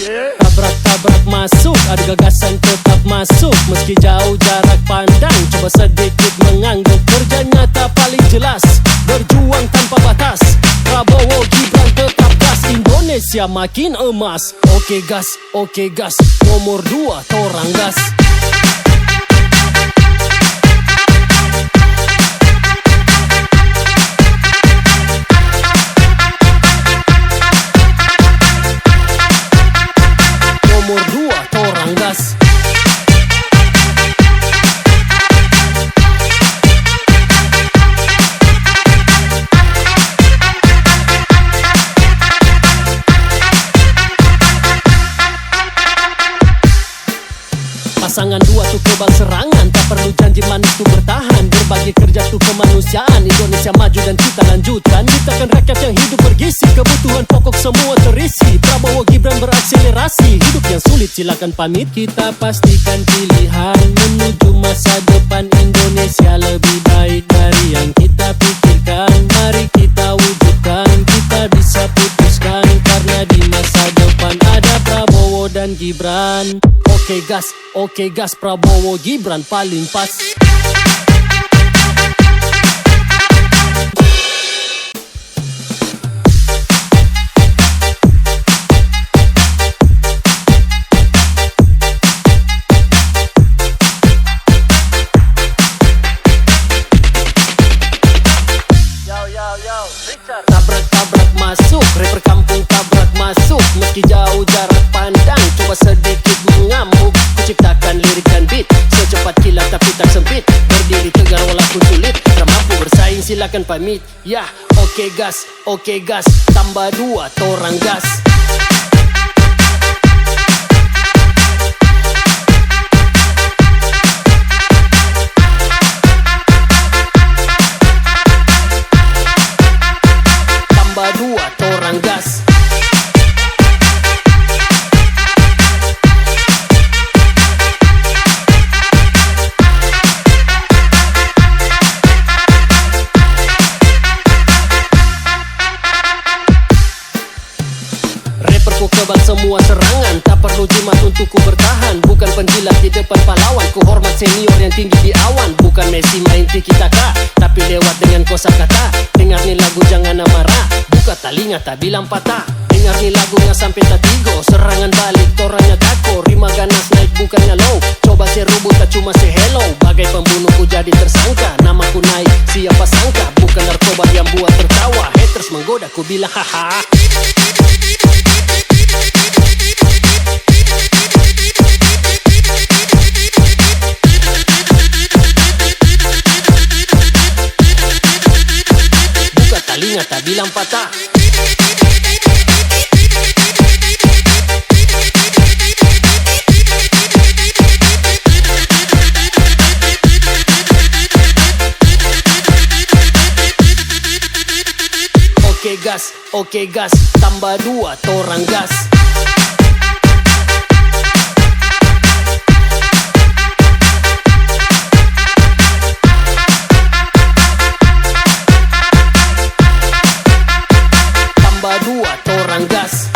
Tabrak-tabrak masuk, ada gagasan tetap masuk. Meski jauh jarak pandang, coba sedikit mengangguk. Kerja nyata paling jelas, berjuang tanpa batas. Prabowo Gibran tetap gas, Indonesia makin emas. Oke gas, nomor 2 torang gas. Nomor 2 torang gas. Pasangan 2 tuh kebal serangan, tak perlu janji manis tuh bertahan. Berbagi kerja tuh kemanusiaan, Indonesia maju dan kita lanjutkan. Ciptakan rakyat yang hidup bergizi, kebutuhan pokok semua terisi. Prabowo Gibran berakselerasi, hidup yang sulit silakan pamit. Kita pastikan pilihan menuju masa depan Indonesia lebih baik dari yang kita pikirkan. Mari kita wujudkan, kita bisa putuskan, karena di masa depan ada Prabowo dan Gibran. Oke gas, Prabowo Gibran paling pas. Tabrak-tabrak masuk, rapper kampung tabrak masuk. Meski jauh jarak pandang, coba sedikit mengamuk. Kuciptakan lirik dan beat, secepat kilat tapi tak sempit. Berdiri tegar walaupun sulit, tak mampu bersaing silakan pamit. Ya, oke gas, tambah 2 torang gas. Tambah 2 torang gas. Rapperku kebal semua serangan, tak perlu jimat untuk ku bertahan. Bukan penjilat di depan pahlawan, ku hormat senior yang tinggi di awan. Bukan Messi main tiki-taka, tapi lewat dengan kosakata. Dengar nih lagu jangan amarah, buka telinga tak bilang patah. Dengar nih lagunya sampai tak tigo, serangan balik toranya tako. Rima ganas naik bukannya low, coba serubut tak cuma hello. Bagai pembunuh ku jadi tersangka, namaku naik siapa sangka. Bukan narkoba yang buat tertawa, haters menggoda ku bilang haha. Buka telinga tak bilang patah. Oke gas, tambah 2 torang gas. Tambah 2 torang gas.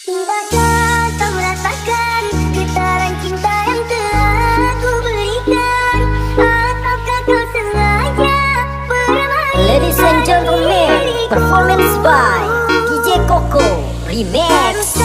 Tidakkah kau merasakan getaran cinta yang telah ku berikan? Ataukah kau sengaja bermain? Ladies and gentlemen, performance by DJ Koko Remix.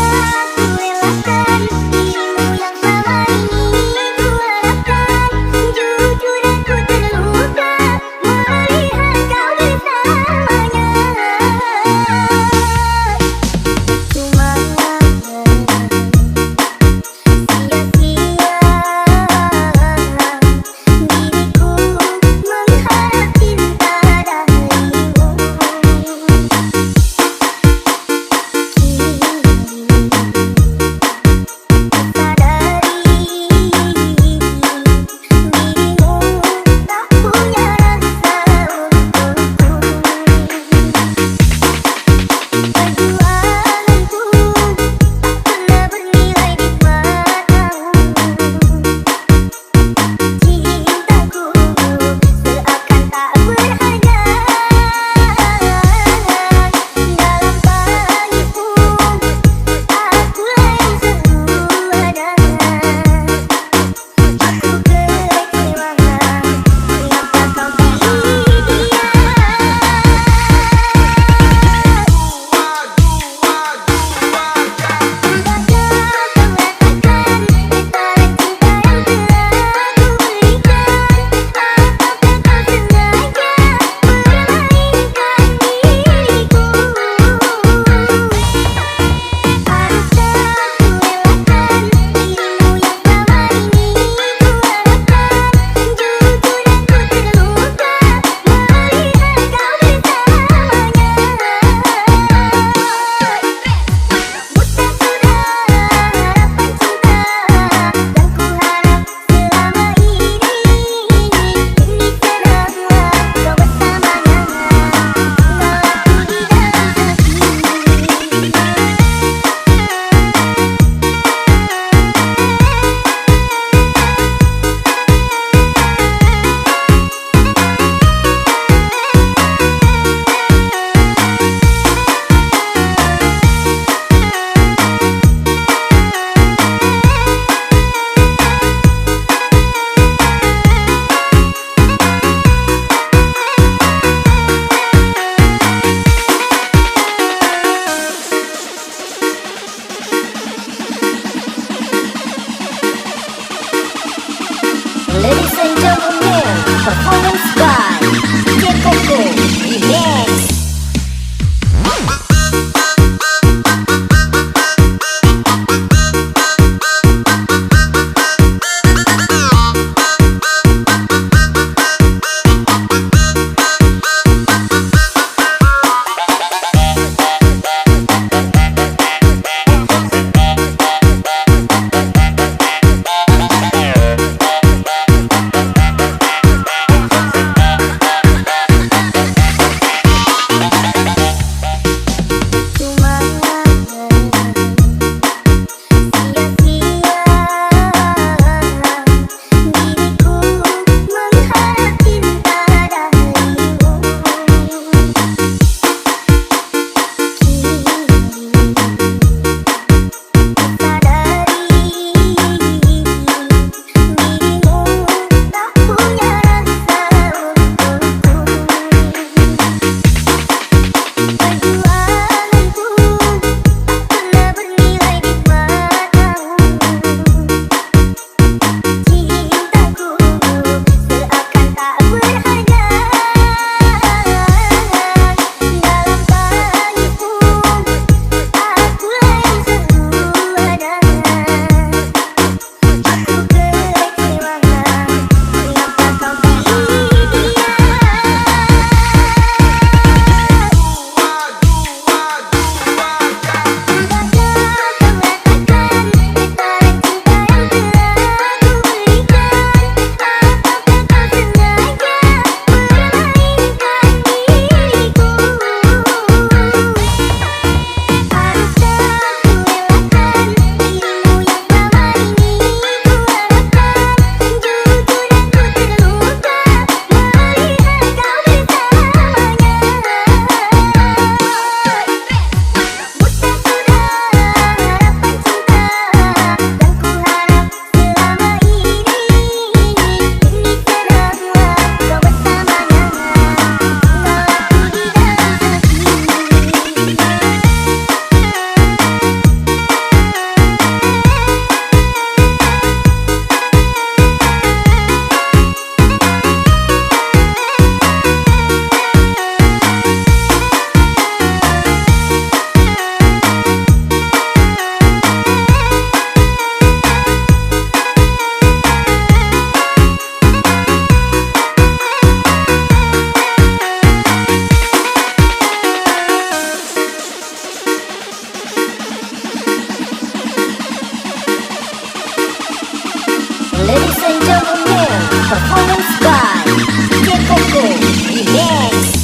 Performance by DJ Koko Remix.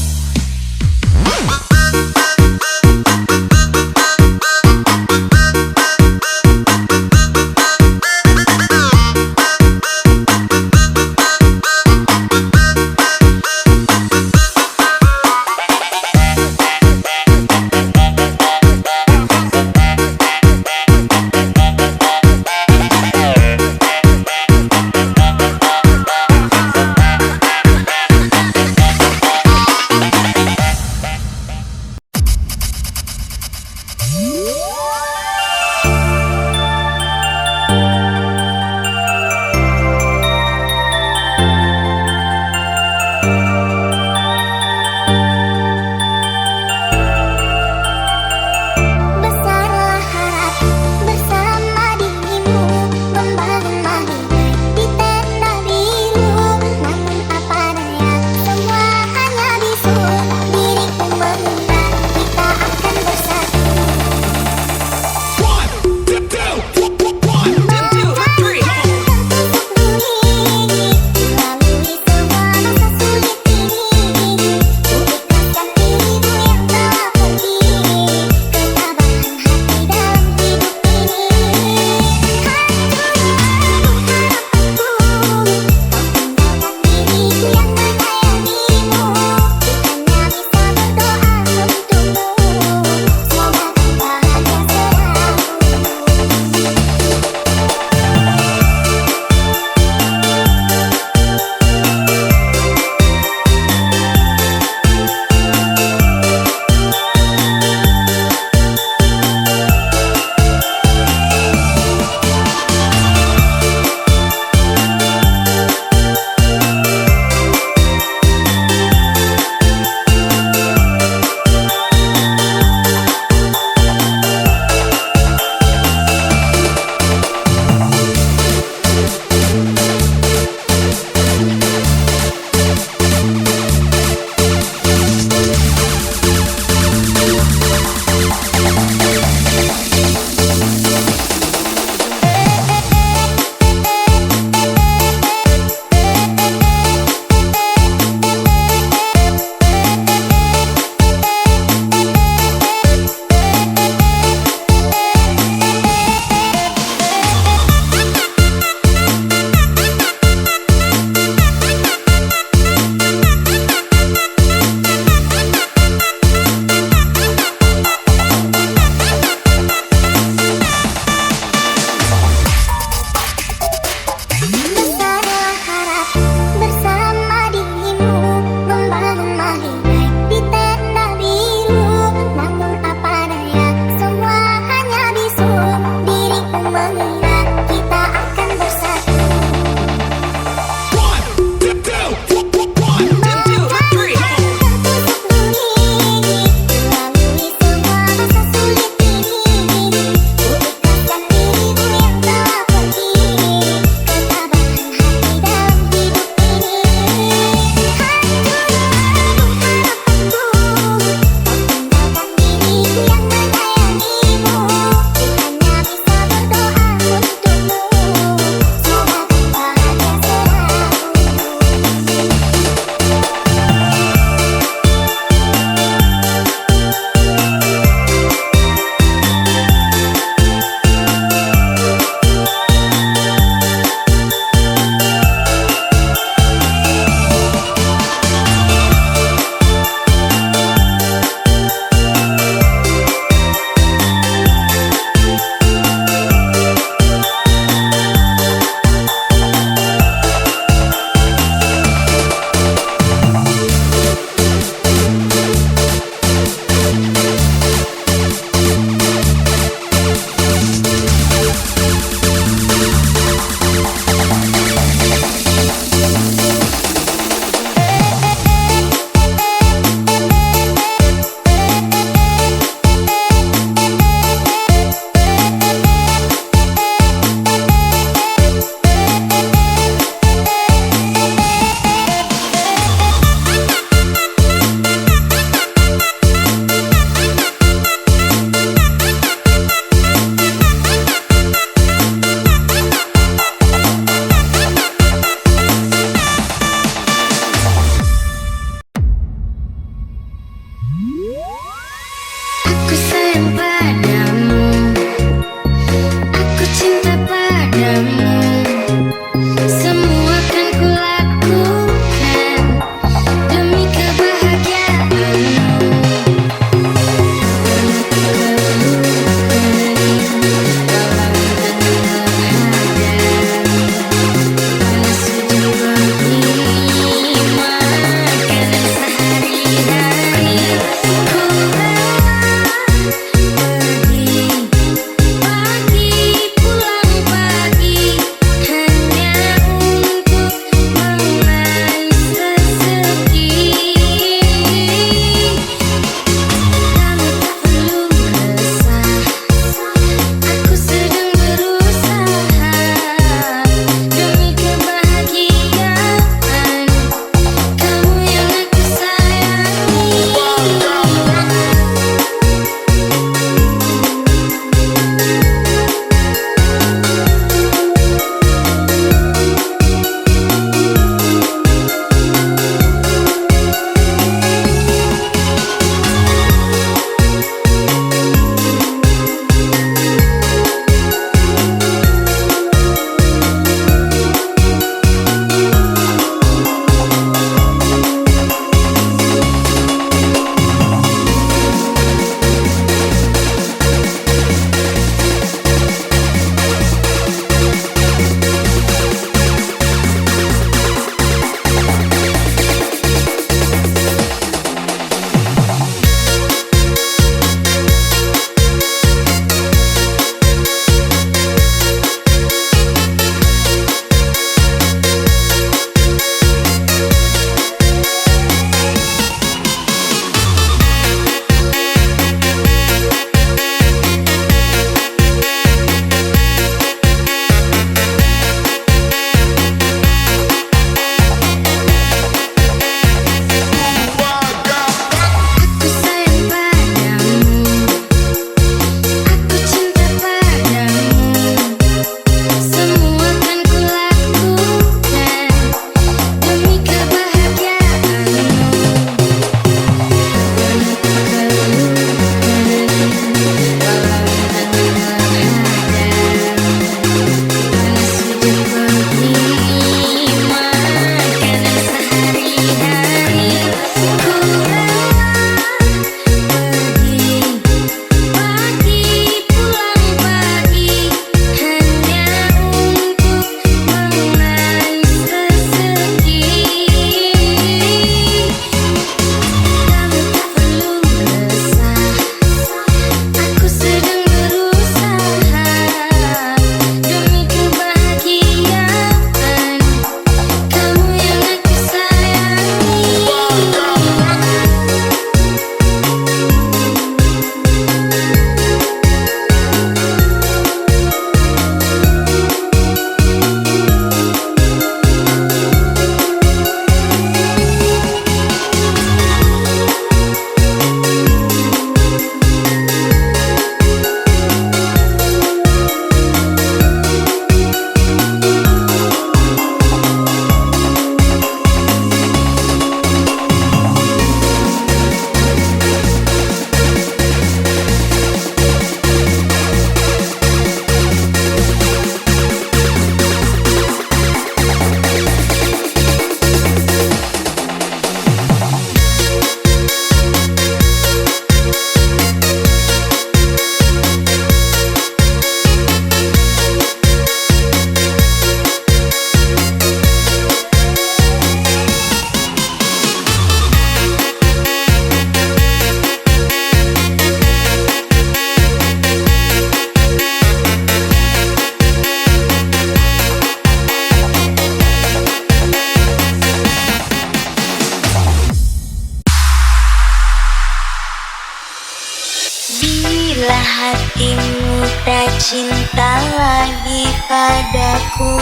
cinta lagi padaku.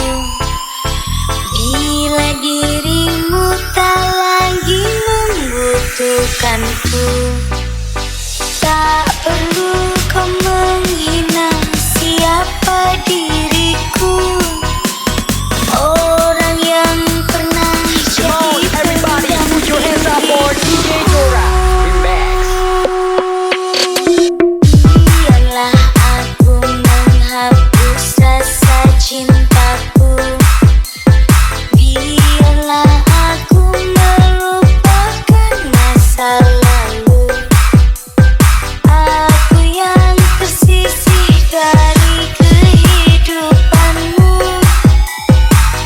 Bila dirimu tak lagi membutuhkanku, tak perlu kau menghina siapa diriku. Orang yang pernah jadi Everybody put your hands up for DJ Jora Remix. Biarlah aku menghapus rasa cintaku. Biarlah aku melupakan masa lalu. Aku yang tersisih dari kehidupanmu,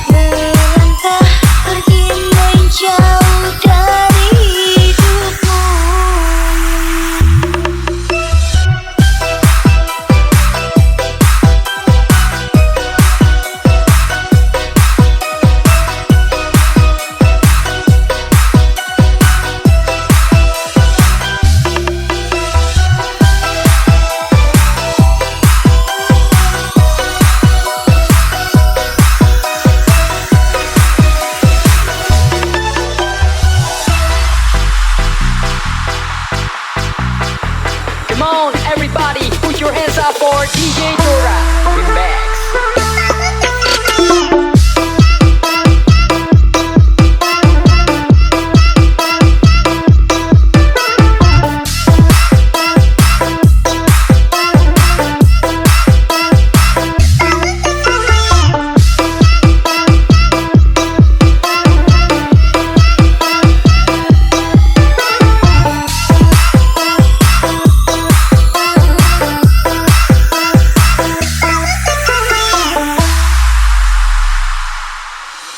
melangkah pergi menjauh dari hidupmu. Come on, everybody, put your hands up for DJ Jora Remix.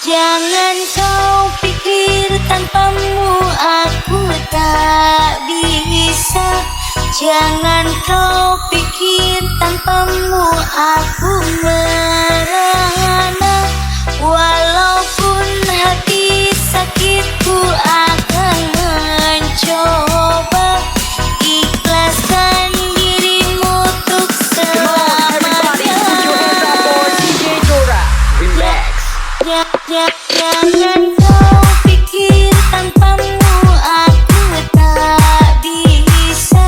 Jangan kau pikir tanpamu aku tak bisa. Jangan kau pikir tanpamu aku merana. Walaupun hati sakitku akan mencoba ikhlaskan dirimu untuk Everybody selamanya. put your hands up for DJ Jora Remix. Jangan kau pikir tanpamu aku tak bisa.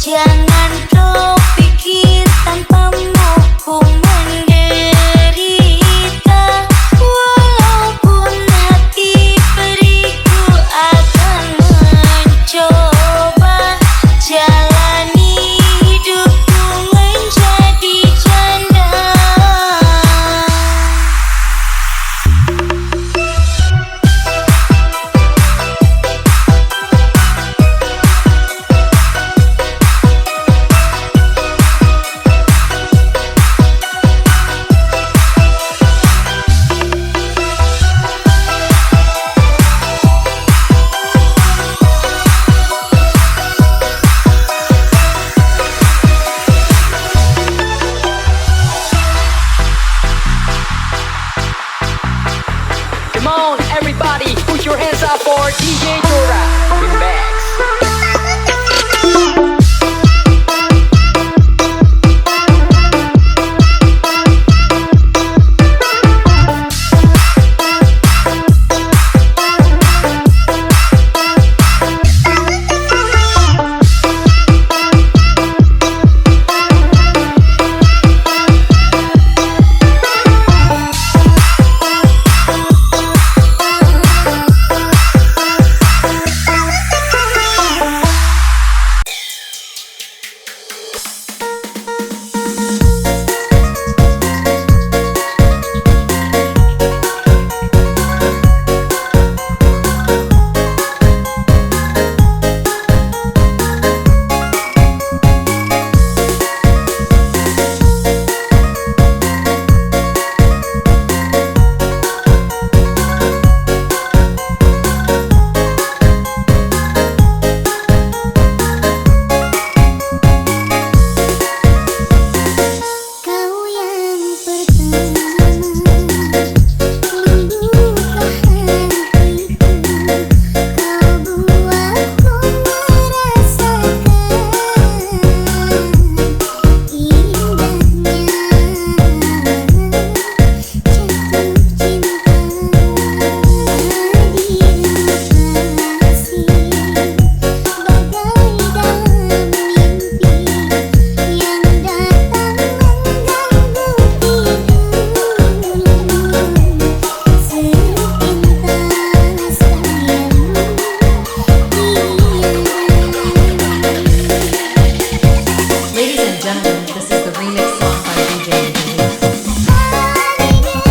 Jangan kau pikir tanpamu ku menderita. Walaupun hati periku akan mencoba jalani hidupku menjadi janda. Come on, everybody, put your hands up for DJ Jora Remix. remix song by DJ Nicholas. Bersama denganku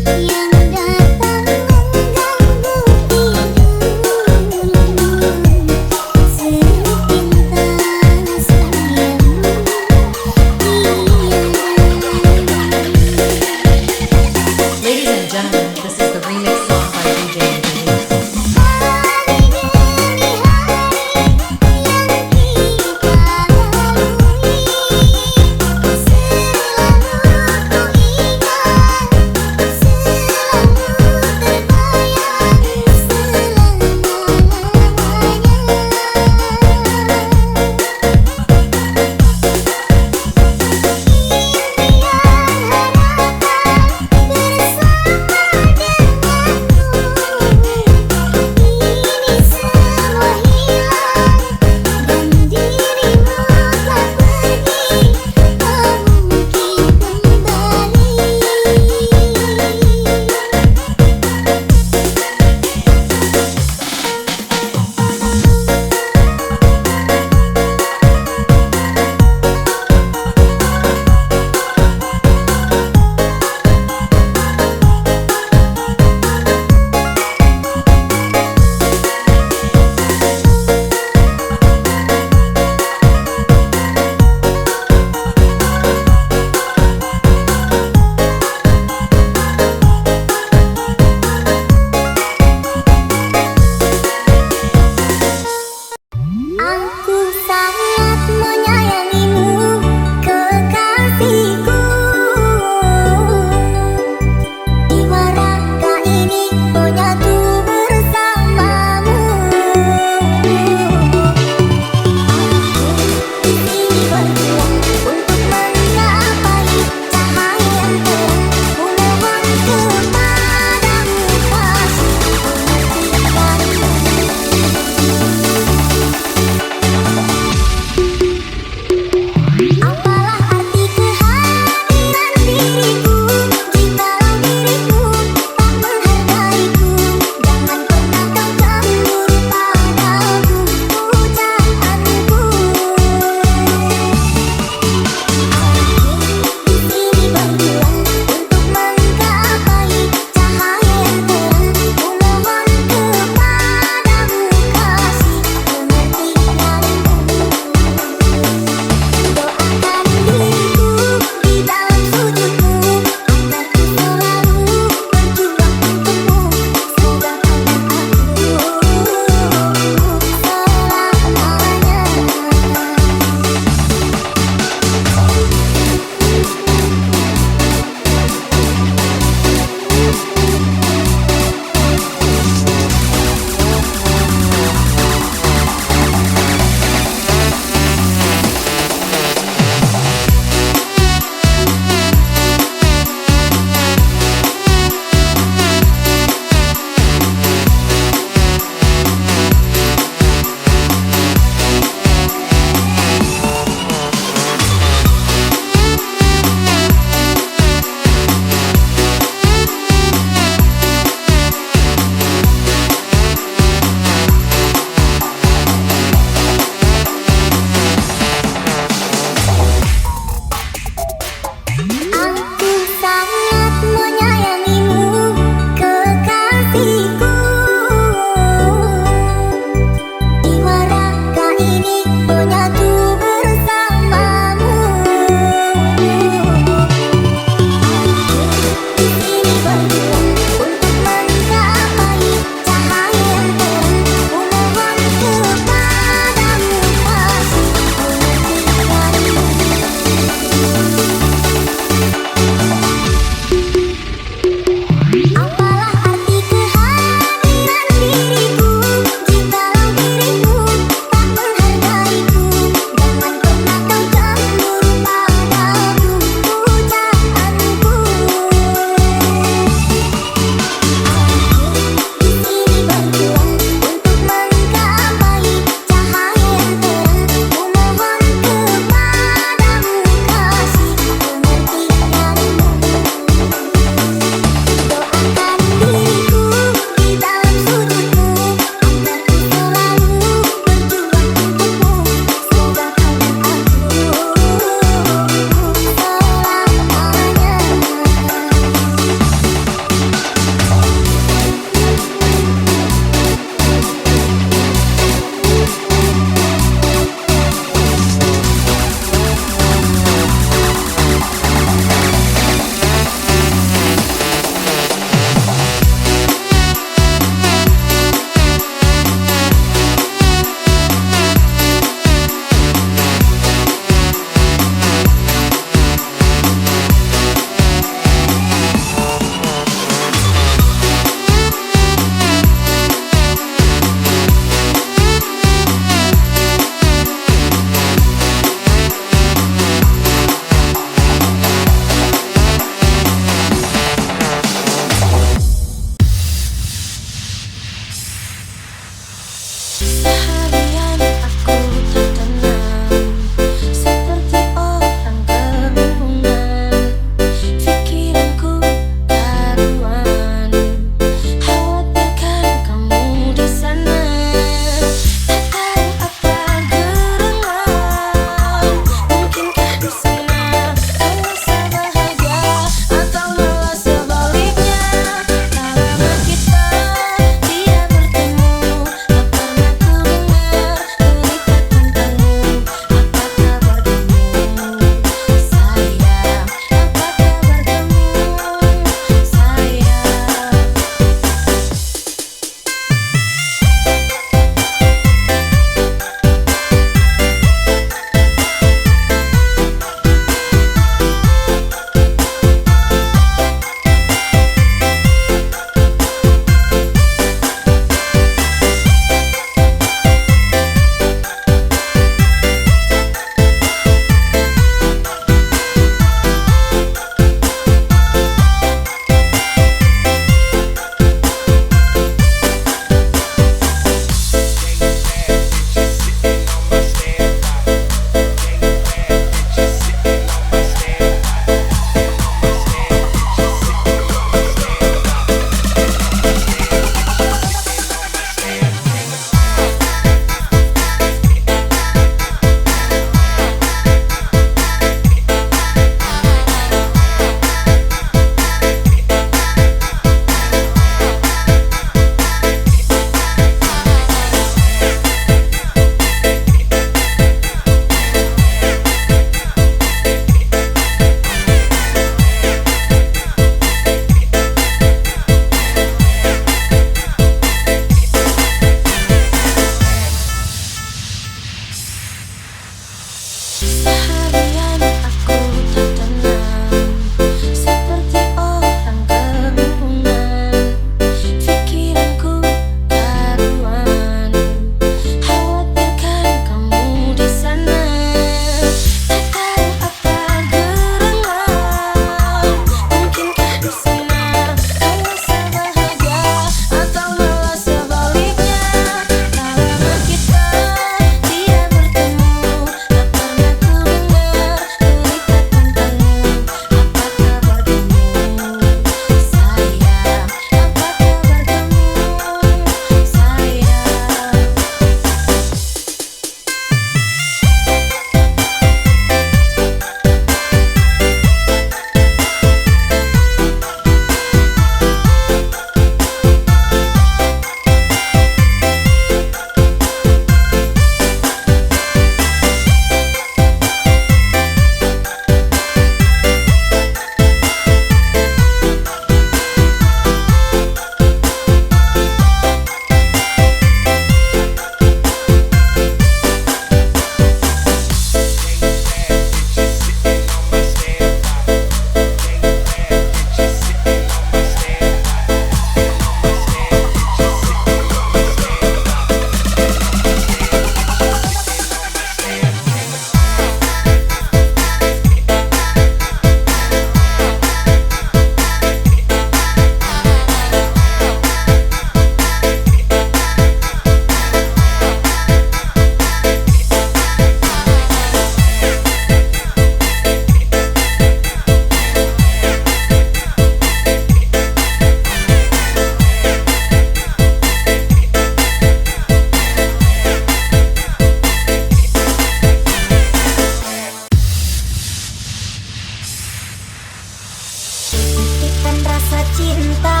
dengan rasa cinta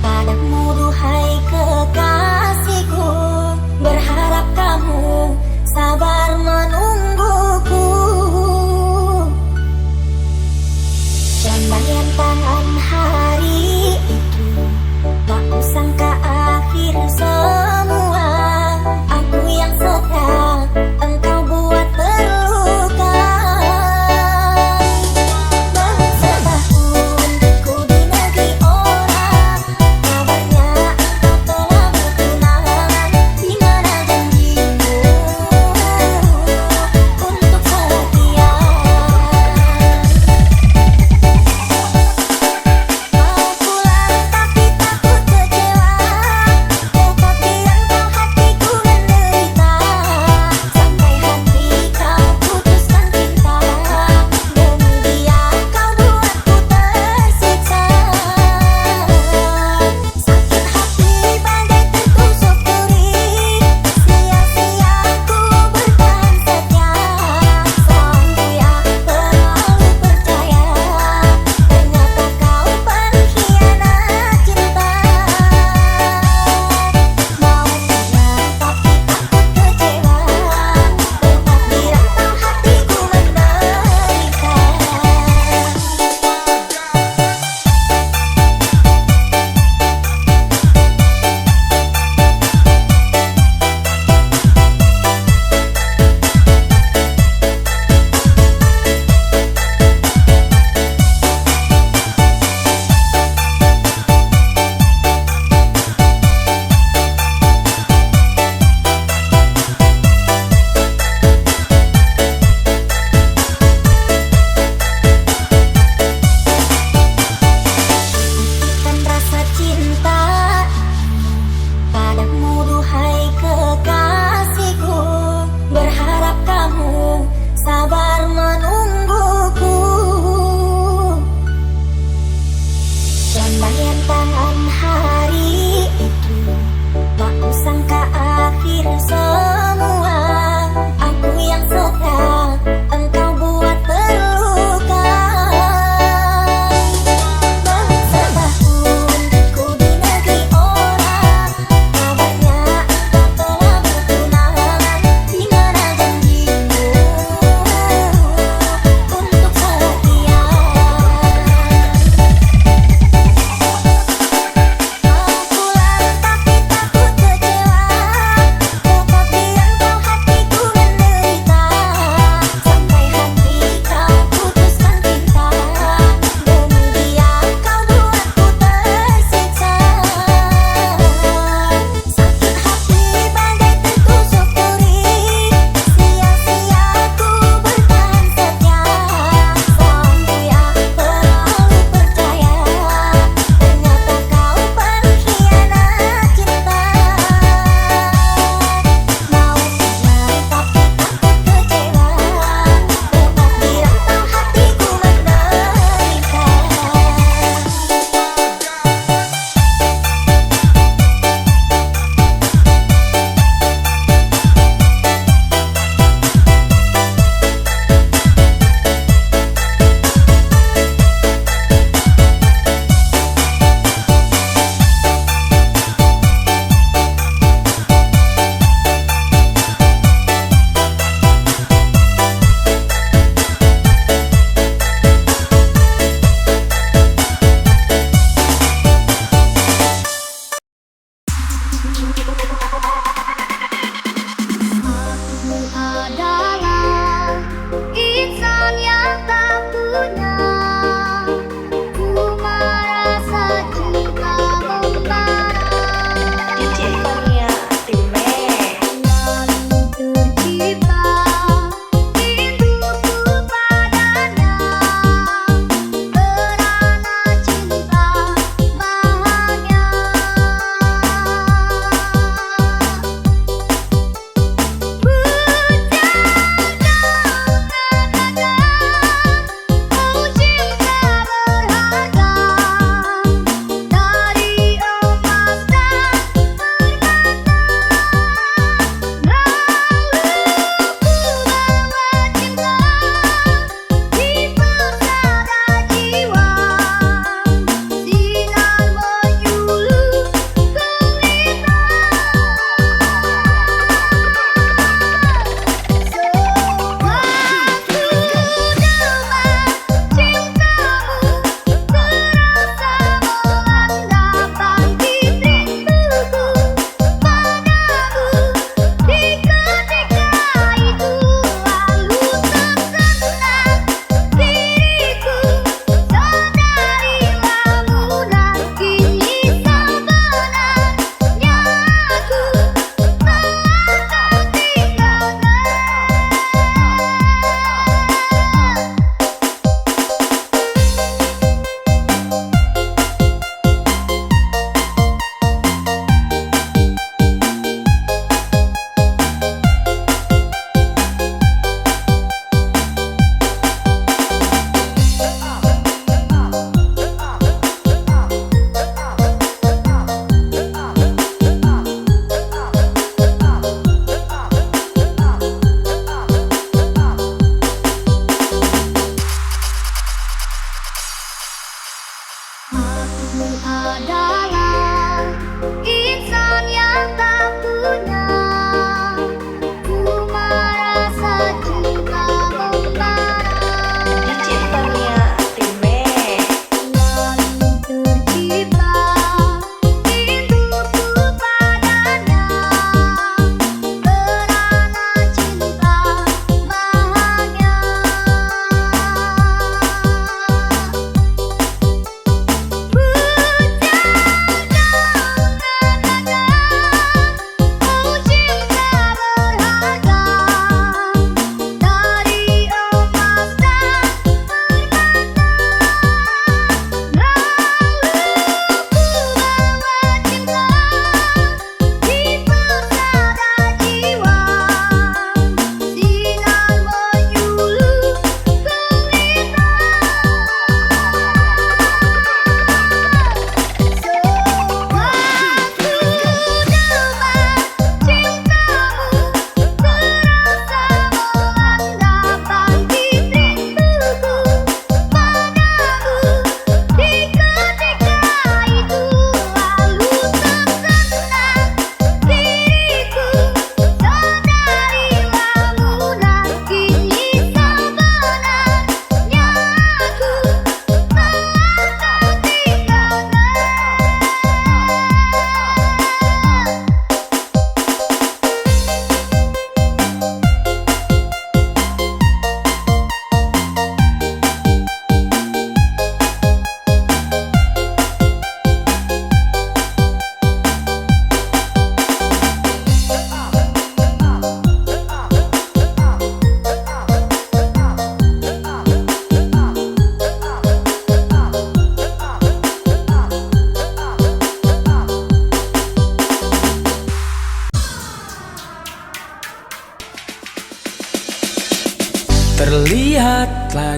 padamu duhai kekasihku. Berharap kamu sabar menungguku. Lambaian tangan hari itu tak kusangka akhir semua. Aku yang sedang engkau buat terluka. Setahun ku di negeri orang, kabarnya engkau telah berpisah.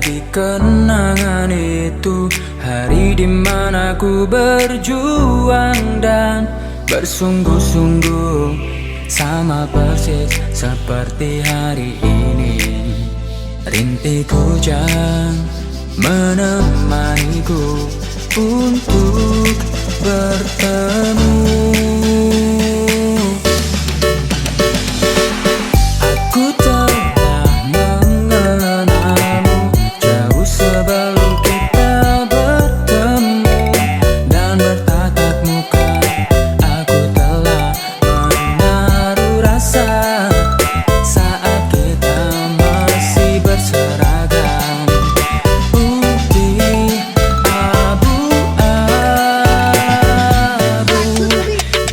lagi kenangan itu, hari dimana ku berjuang dan bersungguh-sungguh, sama persis seperti hari ini. Rintik hujan menemaniku untuk bertemu. Aku telah mengenalmu jauh sebelum kita bertemu, dan bertatap muka aku telah menaruh rasa saat kita masih berseragam putih abu-abu.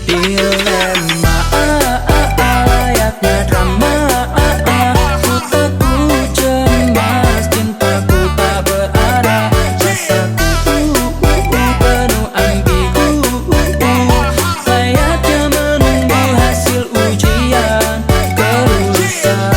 Dilema layaknya drama, ku takut cemas, cintaku tak berarah, rasaku penuh ambigu, layaknya menunggu hasil ujian kelulusan.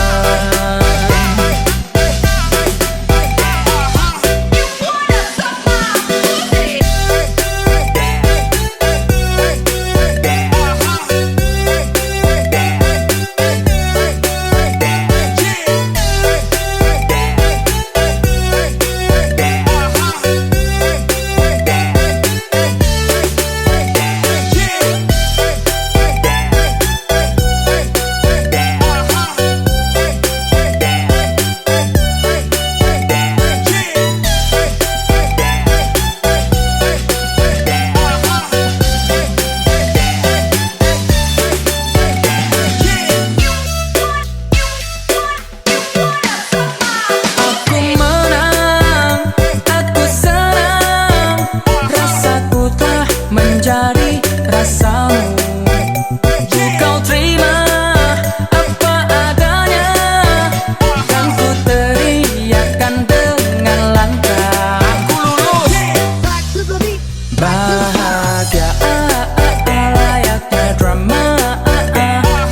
Aku menang, aku senang, rasaku telah menjadi rasamu. Kau terima apa adanya, kan ku teriakan dengan lantang. Aku lulus bahagia layaknya drama,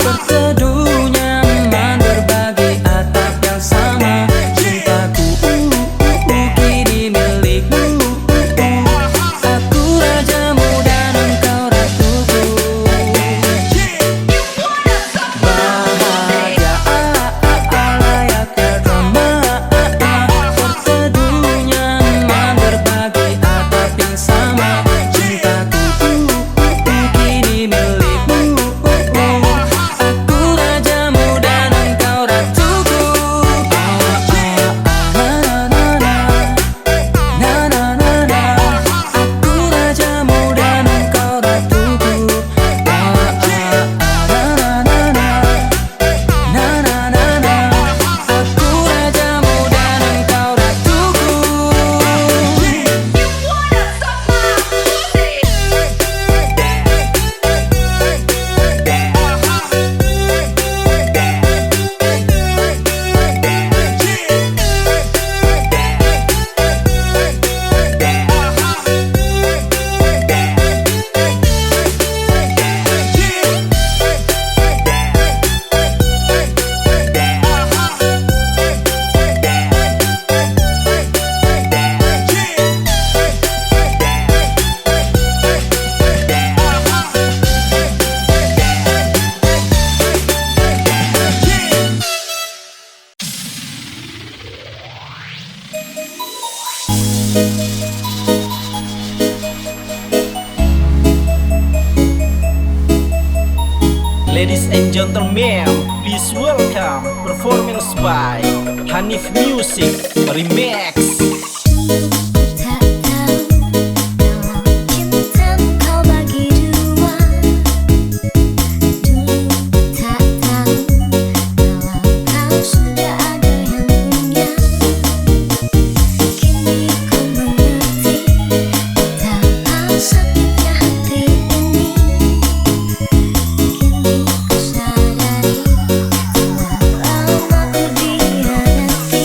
berteduh nyaman berbagi atap yang sama. Cintaku kini milikmu, aku rajamu dan engkau ratuku. Bahagia layaknya drama, berteduh nyaman berbagi atap yang sama. Cintaku kini milikmu, aku rajamu dan engkau ratuku. Aku rajamu dan engkau ratuku. Aku rajamu dan engkau ratuku. Ladies and gentlemen, please welcome performance by Hanif Music Remix. Tak tahu kalau cintamu kau bagi dua. Dulu tak tahu kalau kau sudah ada yang punya. Kini ku mengerti betapa sakitnya hati ini. Kini ku sadari telah lama ku dihayati.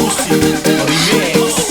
Music Remix.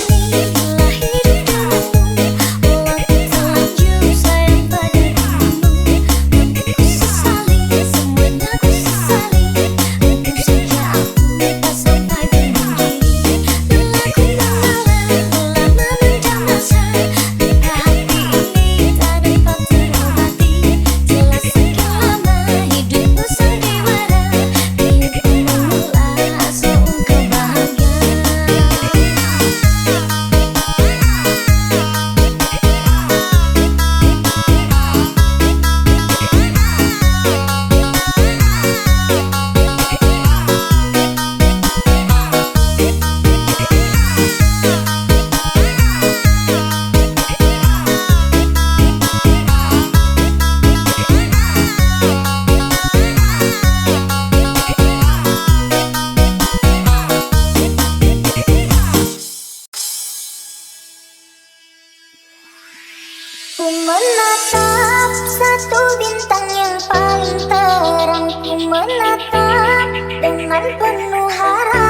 Ku menatap satu bintang yang paling terang, ku menatap dengan penuh harap.